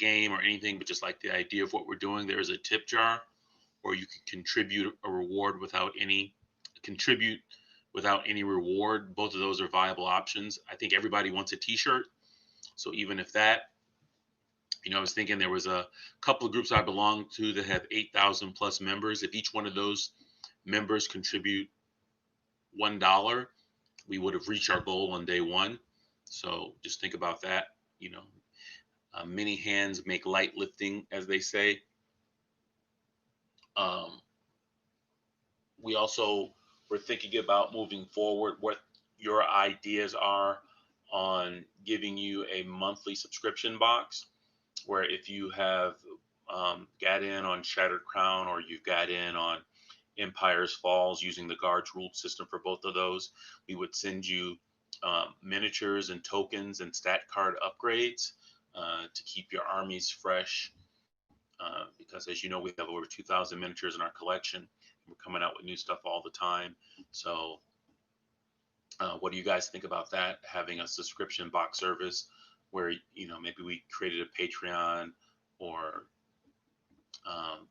game or anything, but just like the idea of what we're doing, there is a tip jar, or you can contribute without any reward. Both of those are viable options. I think everybody wants a t-shirt. So even if that, I was thinking there was a couple of groups I belong to that have 8,000 plus members. If each one of those members contribute $1, we would have reached our goal on day one. So just think about that. You know, many hands make light lifting, as they say. Um, we also were thinking about moving forward what your ideas are on giving you a monthly subscription box, where if you have got in on Shattered Crown, or you've got in on Empire's Falls using the guards ruled system for both of those, we would send you miniatures and tokens and stat card upgrades to keep your armies fresh. Because as you know, we have over 2,000 miniatures in our collection. We're coming out with new stuff all the time. So what do you guys think about that? Having a subscription box service where, maybe we created a Patreon, or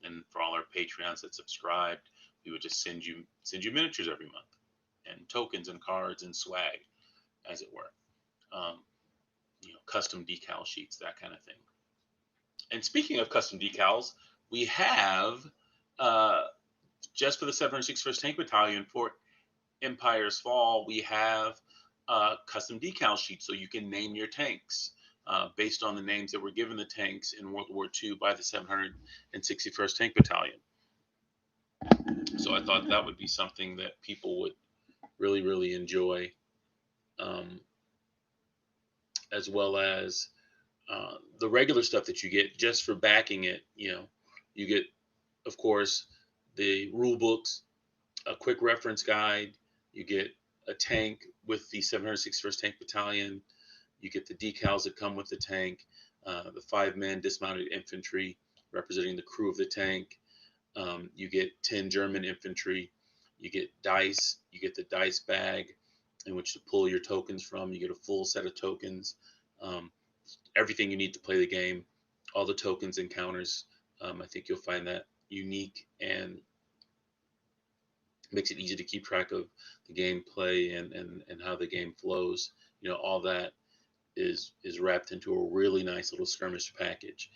and for all our Patreons that subscribed, we would just send you miniatures every month, and tokens and cards and swag, as it were. Um, custom decal sheets, that kind of thing. And speaking of custom decals, we have just for the 761st Tank Battalion for Empire's Fall, we have custom decal sheets, so you can name your tanks based on the names that were given the tanks in World War II by the 761st Tank Battalion. So I thought that would be something that people would really, really enjoy, as well as the regular stuff that you get just for backing it. You get, of course, the rule books, a quick reference guide. You get a tank with the 761st Tank Battalion. You get the decals that come with the tank, the 5-man dismounted infantry representing the crew of the tank. You get 10 German infantry. You get dice. You get the dice bag in which to pull your tokens from. You get a full set of tokens. Everything you need to play the game, all the tokens and counters. I think you'll find that unique and makes it easy to keep track of the gameplay and how the game flows. All that is wrapped into a really nice little skirmish package.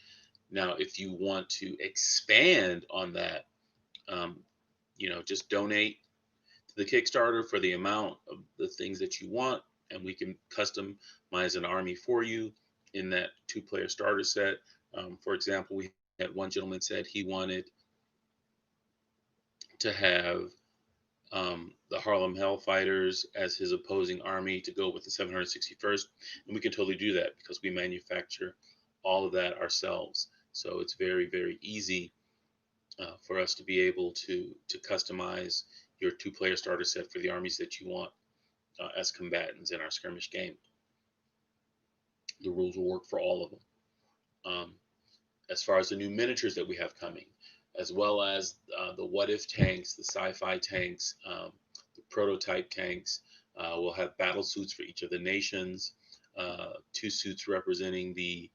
Now, if you want to expand on that, just donate to the Kickstarter for the amount of the things that you want, and we can customize an army for you in that 2-player starter set. For example, we had one gentleman said he wanted to have the Harlem Hellfighters as his opposing army to go with the 761st, and we can totally do that because we manufacture all of that ourselves. So it's very, very easy for us to be able to customize your 2-player starter set for the armies that you want as combatants in our skirmish game. The rules will work for all of them. As far as the new miniatures that we have coming, as well as the what if tanks, the sci-fi tanks, the prototype tanks. We'll have battle suits for each of the nations, 2 suits representing the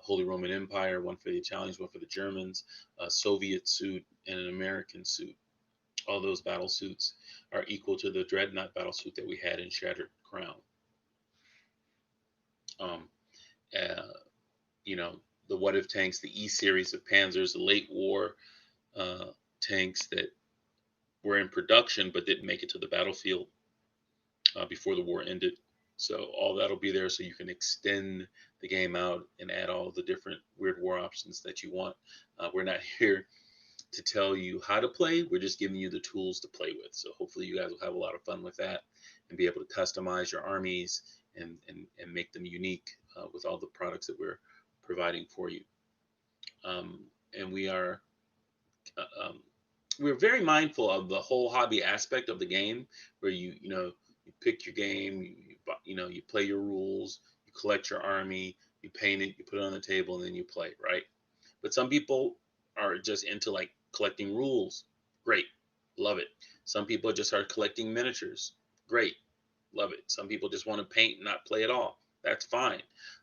Holy Roman Empire, one for the Italians, one for the Germans, a Soviet suit, and an American suit. All those battle suits are equal to the Dreadnought battle suit that we had in Shattered Crown. The what if tanks, the E series of Panzers, the late war tanks that were in production but didn't make it to the battlefield before the war ended. So all that'll be there, so you can extend the game out and add all the different weird war options that you want. We're not here to tell you how to play. We're just giving you the tools to play with. So hopefully you guys will have a lot of fun with that and be able to customize your armies and make them unique with all the products that we're providing for you. And we're very mindful of the whole hobby aspect of the game, where you pick your game, you play your rules, you collect your army, you paint it, you put it on the table, and then you play, right? But some people are just into like collecting rules. Great, love it. Some people just are collecting miniatures. Great, love it. Some people just want to paint and not play at all. That's fine.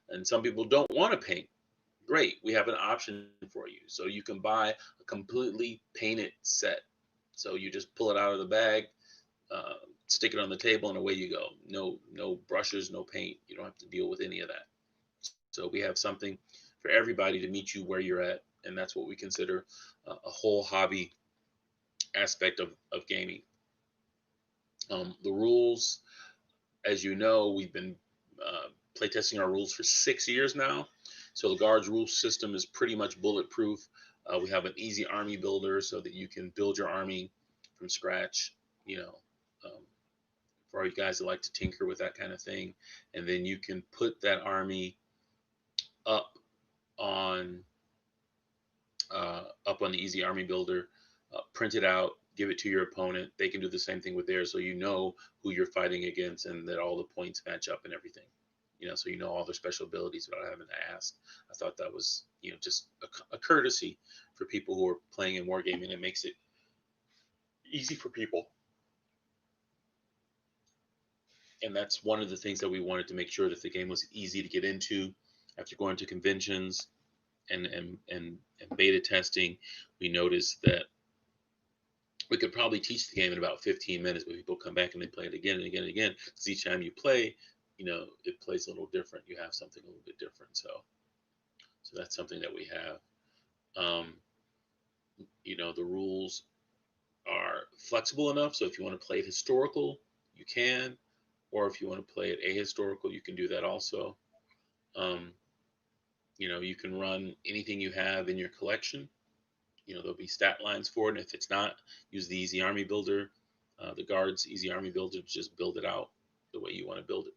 And some people don't want to paint. Great, we have an option for you. So you can buy a completely painted set. So you just pull it out of the bag, uh, stick it on the table, and away you go. No brushes, no paint. You don't have to deal with any of that. So we have something for everybody to meet you where you're at, and that's what we consider a whole hobby aspect of gaming. The rules, as you know, we've been playtesting our rules for 6 years now. So the guards rule system is pretty much bulletproof. We have an easy army builder so that you can build your army from scratch. You know, um, for all you guys that like to tinker with that kind of thing, and then you can put that army up on up on the easy army builder, print it out, give it to your opponent. They can do the same thing with theirs, so you know who you're fighting against and that all the points match up and everything. So you know all their special abilities without having to ask. I thought that was just a courtesy for people who are playing in wargaming. It makes it easy for people, and that's one of the things that we wanted to make sure that the game was easy to get into. After going to conventions and beta testing, we noticed that we could probably teach the game in about 15 minutes, but people come back and they play it again and again and again. Because each time you play, it plays a little different. You have something a little bit different. So that's something that we have. Um, the rules are flexible enough. So if you want to play it historical, you can, or if you want to play it ahistorical, you can do that also. Um, you can run anything you have in your collection. There'll be stat lines for it. And if it's not, use the Easy Army Builder, the Guards Easy Army Builder. Just build it out the way you want to build it.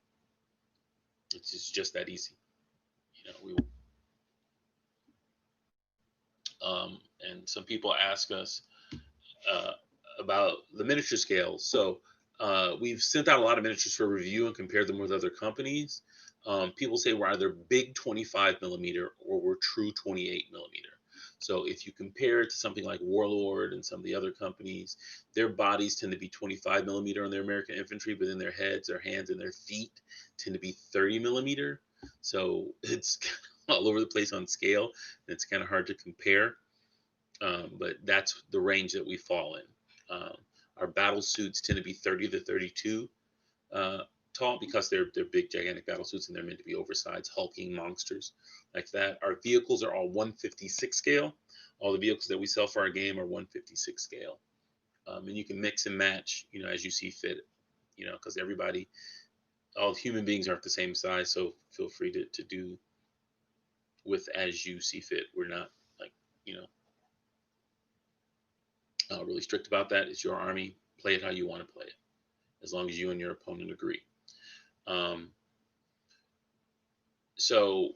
It's just that easy. We and some people ask us uh, about the miniature scales. So we've sent out a lot of miniatures for review and compared them with other companies. People say we're either big 25 millimeter or we're true 28 millimeter. So if you compare it to something like Warlord and some of the other companies, their bodies tend to be 25 millimeter on their American infantry, but then their heads, their hands, and their feet tend to be 30 millimeter. So it's all over the place on scale, and it's kind of hard to compare. But that's the range that we fall in. Our battle suits tend to be 30 to 32 uh, tall because they're big, gigantic battle suits, and they're meant to be oversized, hulking monsters like that. Our vehicles are all 156 scale. All the vehicles that we sell for our game are 156 scale, and you can mix and match, as you see fit. Because all human beings aren't the same size, so feel free to do with as you see fit. We're not like you know really strict about that. It's your army. Play it how you want to play it, as long as you and your opponent agree. Um, so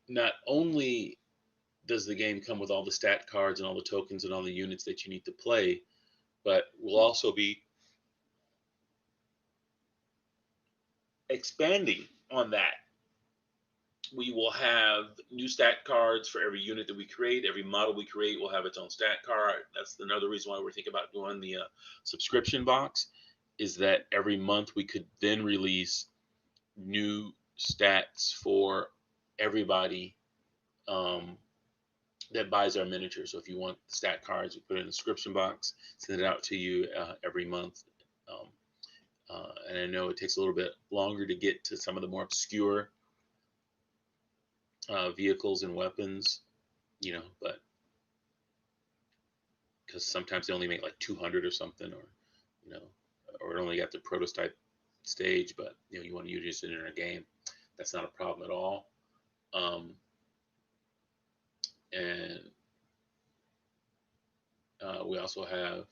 not only does the game come with all the stat cards and all the tokens and all the units that you need to play, but we'll also be expanding on that. We will have new stat cards for every unit that we create. Every model we create will have its own stat card. That's another reason why we're thinking about doing the subscription box, is that every month we could then release new stats for everybody um, that buys our miniature. So if you want stat cards, we put it in the subscription box, send it out to you every month. Um, and I know it takes a little bit longer to get to some of the more obscure vehicles and weapons, but because sometimes they only make like 200 or something, you know, or it only got the prototype stage, but you want to use it in a game. That's not a problem at all. Um, and we also have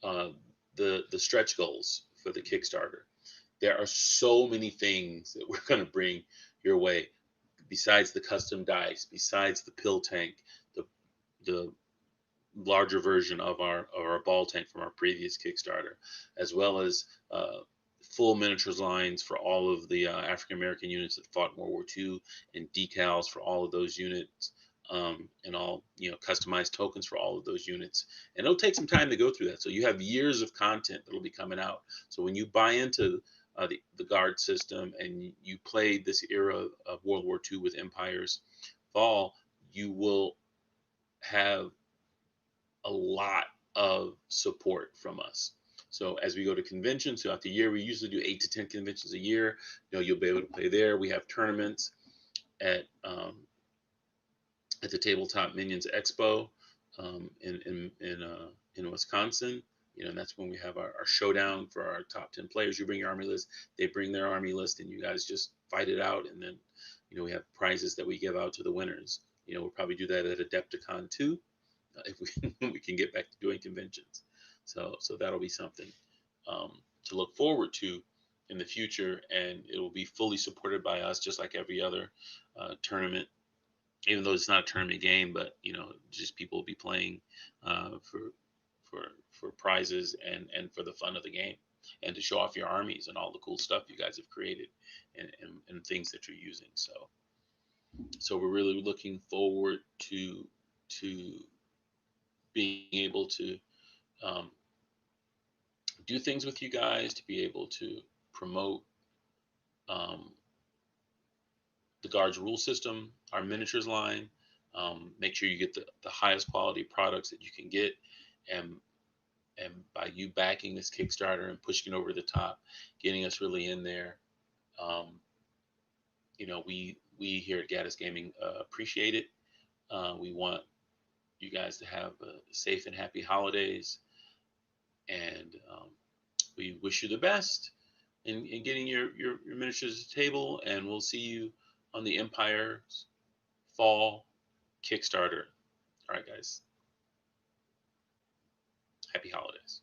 uh, the stretch goals for the Kickstarter. There are so many things that we're going to bring your way, besides the custom dice, besides the pill tank, the larger version of our ball tank from our previous Kickstarter, as well as full miniatures lines for all of the African American units that fought in World War II, and decals for all of those units, and all customized tokens for all of those units. And it'll take some time to go through that. So you have years of content that'll be coming out. So when you buy into the guard system and you play this era of World War II with Empire's Fall, you will have a lot of support from us. So as we go to conventions throughout the year, we usually do 8 to 10 conventions a year. You'll be able to play there. We have tournaments at at the Tabletop Minions Expo in Wisconsin. And that's when we have our showdown for our top 10 players. You bring your army list, they bring their army list, and you guys just fight it out. And then, we have prizes that we give out to the winners. We'll probably do that at Adepticon too, if we can get back to doing conventions. So that'll be something to look forward to in the future, and it will be fully supported by us, just like every other tournament. Even though it's not a tournament game, but just people will be playing for prizes and for the fun of the game, and to show off your armies and all the cool stuff you guys have created, and things that you're using. So we're really looking forward to being able to um, do things with you guys, to be able to promote um, the Guards rule system, our miniatures line. Make sure you get the highest quality products that you can get, and by you backing this Kickstarter and pushing it over the top, getting us really in there, um, we here at Gaddis Gaming appreciate it. We want you guys to have safe and happy holidays, and we wish you the best in getting your miniatures to the table, and we'll see you on the Empire's fall Kickstarter. All right, guys. Happy holidays.